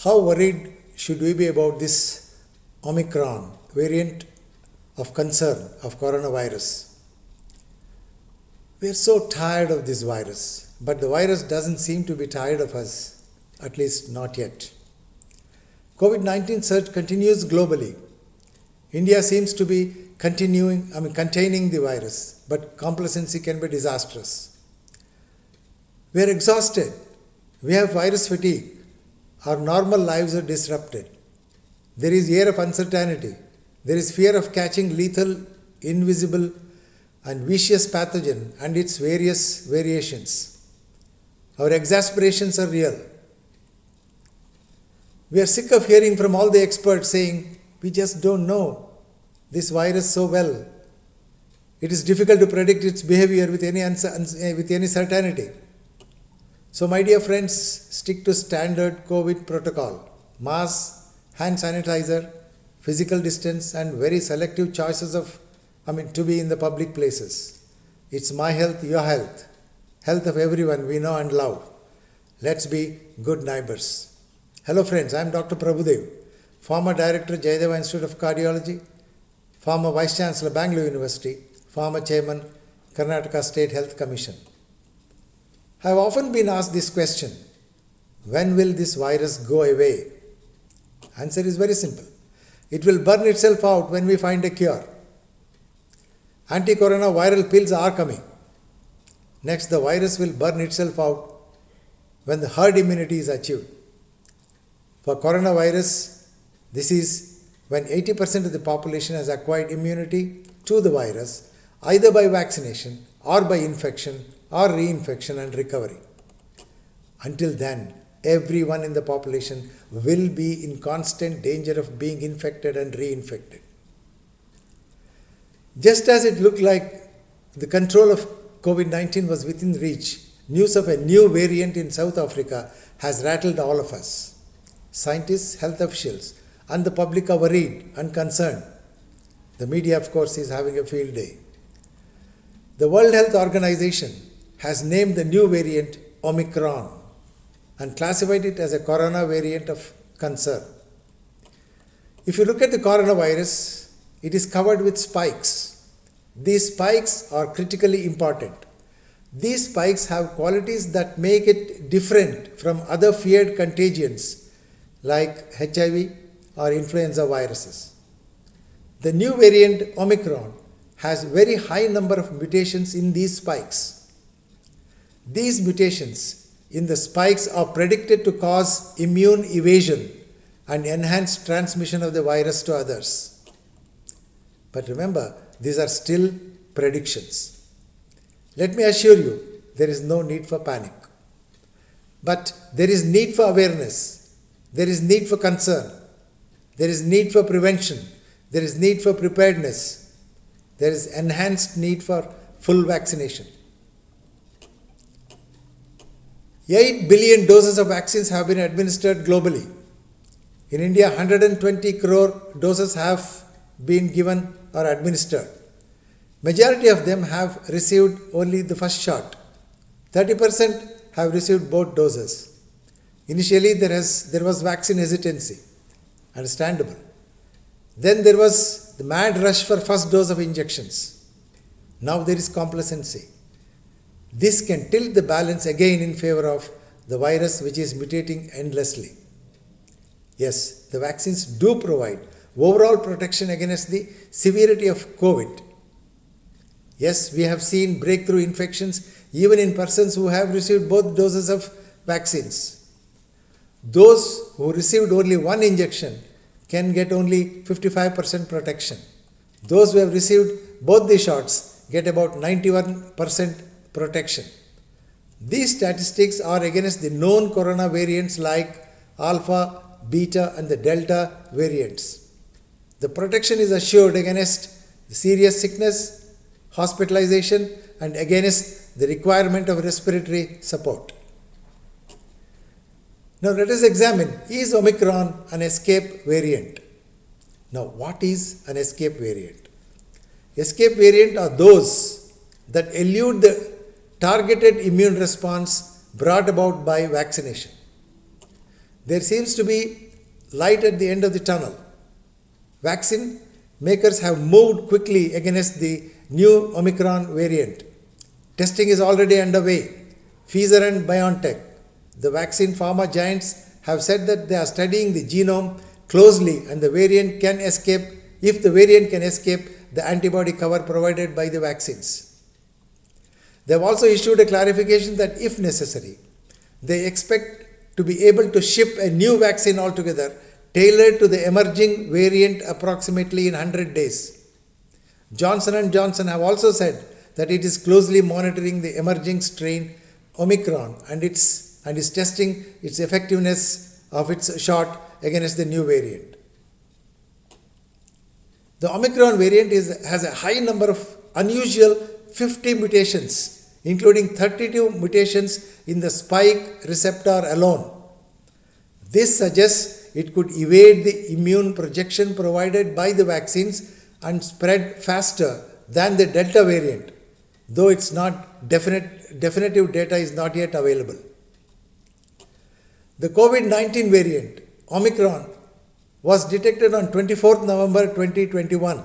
How worried should we be about this Omicron variant of concern of coronavirus? We are so tired of this virus, but the virus doesn't seem to be tired of us, at least not yet. COVID-19 surge continues globally. India seems to be containing the virus, but complacency can be disastrous. We are exhausted. We have virus fatigue. Our normal lives are disrupted. There is air of uncertainty. There is fear of catching lethal, invisible, and vicious pathogen and its various variations. Our exasperations are real. We are sick of hearing from all the experts saying, we just don't know this virus so well. It is difficult to predict its behavior with any certainty. So, my dear friends, stick to standard COVID protocol: mask, hand sanitizer, physical distance, and very selective choices to be in the public places. It's my health, your health, health of everyone we know and love. Let's be good neighbors. Hello friends, I am Dr. Prabhudev, former Director, Jayadeva Institute of Cardiology, former Vice Chancellor, Bangalore University, former Chairman, Karnataka State Health Commission. I have often been asked this question: when will this virus go away? Answer is very simple. It will burn itself out when we find a cure. Anti-corona viral pills are coming. Next, the virus will burn itself out when the herd immunity is achieved. For coronavirus, this is when 80% of the population has acquired immunity to the virus, either by vaccination or by infection or reinfection and recovery. Until then, everyone in the population will be in constant danger of being infected and reinfected. Just as it looked like the control of COVID-19 was within reach, news of a new variant in South Africa has rattled all of us. Scientists, health officials, and the public are worried and concerned. The media, of course, is having a field day. The World Health Organization has named the new variant Omicron and classified it as a corona variant of concern. If you look at the coronavirus, it is covered with spikes. These spikes are critically important. These spikes have qualities that make it different from other feared contagions like HIV or influenza viruses. The new variant Omicron has very high number of mutations in these spikes. These mutations in the spikes are predicted to cause immune evasion and enhance transmission of the virus to others. But remember, these are still predictions. Let me assure you, there is no need for panic. But there is need for awareness. There is need for concern. There is need for prevention. There is need for preparedness. There is enhanced need for full vaccination. 8 billion doses of vaccines have been administered globally. In India, 120 crore doses have been given or administered. Majority of them have received only the first shot. 30% have received both doses. Initially, there was vaccine hesitancy, understandable. Then there was the mad rush for first dose of injections. Now there is complacency. This can tilt the balance again in favor of the virus, which is mutating endlessly. Yes, the vaccines do provide overall protection against the severity of COVID. Yes, we have seen breakthrough infections even in persons who have received both doses of vaccines. Those who received only one injection can get only 55% protection. Those who have received both the shots get about 91% protection. These statistics are against the known corona variants like alpha, beta, and the delta variants. The protection is assured against serious sickness, hospitalization, and against the requirement of respiratory support. Now let us examine, is Omicron an escape variant? Now what is an escape variant? Escape variant are those that elude the targeted immune response brought about by vaccination. There seems to be light at the end of the tunnel. Vaccine makers have moved quickly against the new Omicron variant. Testing is already underway. Pfizer and BioNTech, the vaccine pharma giants, have said that they are studying the genome closely and the variant can escape, if the variant can escape the antibody cover provided by the vaccines. They have also issued a clarification that if necessary, they expect to be able to ship a new vaccine altogether tailored to the emerging variant approximately in 100 days. Johnson & Johnson have also said that it is closely monitoring the emerging strain Omicron and is testing its effectiveness of its shot against the new variant. The Omicron variant has a high number of unusual 50 mutations, including 32 mutations in the spike receptor alone. This suggests it could evade the immune protection provided by the vaccines and spread faster than the Delta variant, though it's not definitive data is not yet available. The COVID-19 variant, Omicron, was detected on 24th November 2021.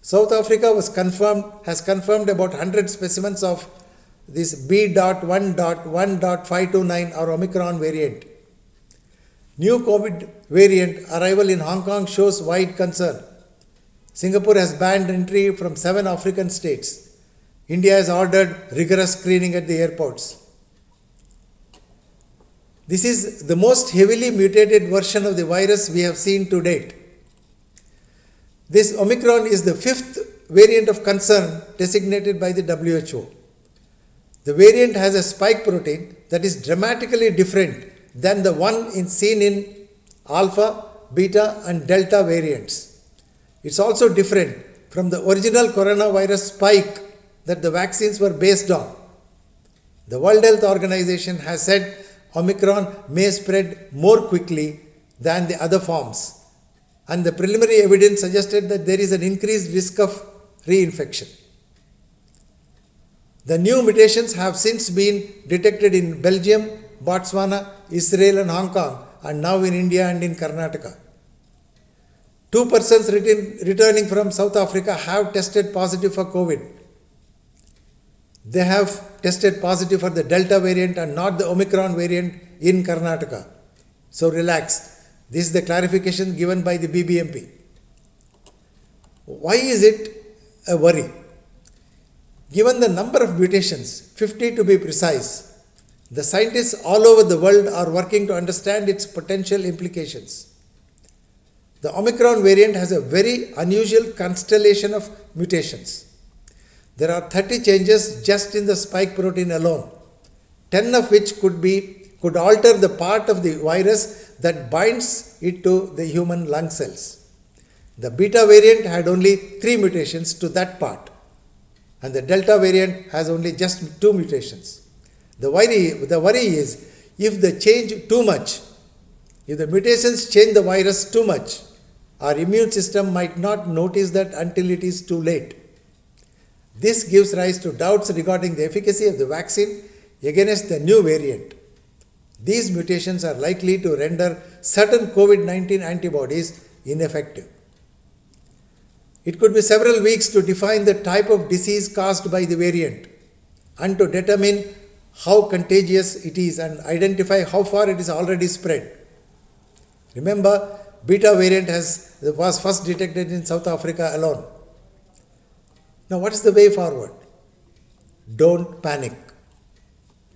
South Africa has confirmed about 100 specimens of this B.1.1.529 or Omicron variant. New COVID variant arrival in Hong Kong shows wide concern. Singapore has banned entry from 7 African states. India has ordered rigorous screening at the airports. This is the most heavily mutated version of the virus we have seen to date. This Omicron is the 5th variant of concern designated by the WHO. The variant has a spike protein that is dramatically different than the one seen in alpha, beta and delta variants. It's also different from the original coronavirus spike that the vaccines were based on. The World Health Organization has said Omicron may spread more quickly than the other forms, and the preliminary evidence suggested that there is an increased risk of reinfection. The new mutations have since been detected in Belgium, Botswana, Israel and Hong Kong, and now in India and in Karnataka. 2 persons returning from South Africa have tested positive for COVID. They have tested positive for the Delta variant and not the Omicron variant in Karnataka. So relax. This is the clarification given by the BBMP. Why is it a worry? Given the number of mutations, 50 to be precise, the scientists all over the world are working to understand its potential implications. The Omicron variant has a very unusual constellation of mutations. There are 30 changes just in the spike protein alone, 10 of which could alter the part of the virus that binds it to the human lung cells. The beta variant had only 3 mutations to that part, and the delta variant has only just 2 mutations. The worry is if they change too much, if the mutations change the virus too much, our immune system might not notice that until it is too late. This gives rise to doubts regarding the efficacy of the vaccine against the new variant. These mutations are likely to render certain COVID-19 antibodies ineffective. It could be several weeks to define the type of disease caused by the variant and to determine how contagious it is and identify how far it is already spread. Remember, beta variant was first detected in South Africa alone. Now, what is the way forward? Don't panic.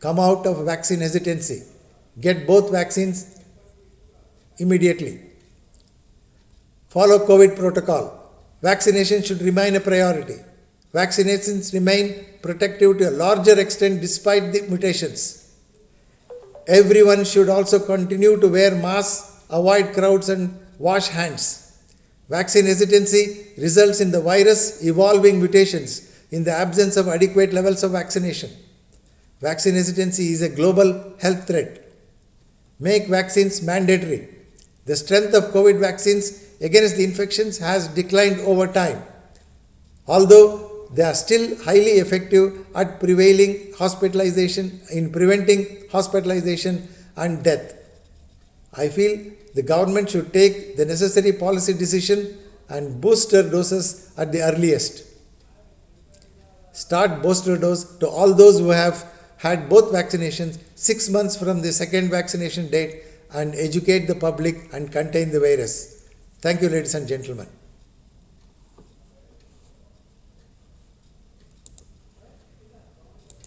Come out of vaccine hesitancy. Get both vaccines immediately. Follow COVID protocol. Vaccination should remain a priority. Vaccinations remain protective to a larger extent despite the mutations. Everyone should also continue to wear masks, avoid crowds and wash hands. Vaccine hesitancy results in the virus evolving mutations in the absence of adequate levels of vaccination. Vaccine hesitancy is a global health threat. Make vaccines mandatory. The strength of COVID vaccines against the infections has declined over time, although they are still highly effective at preventing hospitalization and death. I feel the government should take the necessary policy decision and booster doses at the earliest. Start booster dose to all those who have had both vaccinations 6 months from the second vaccination date and educate the public and contain the virus. Thank you, ladies and gentlemen.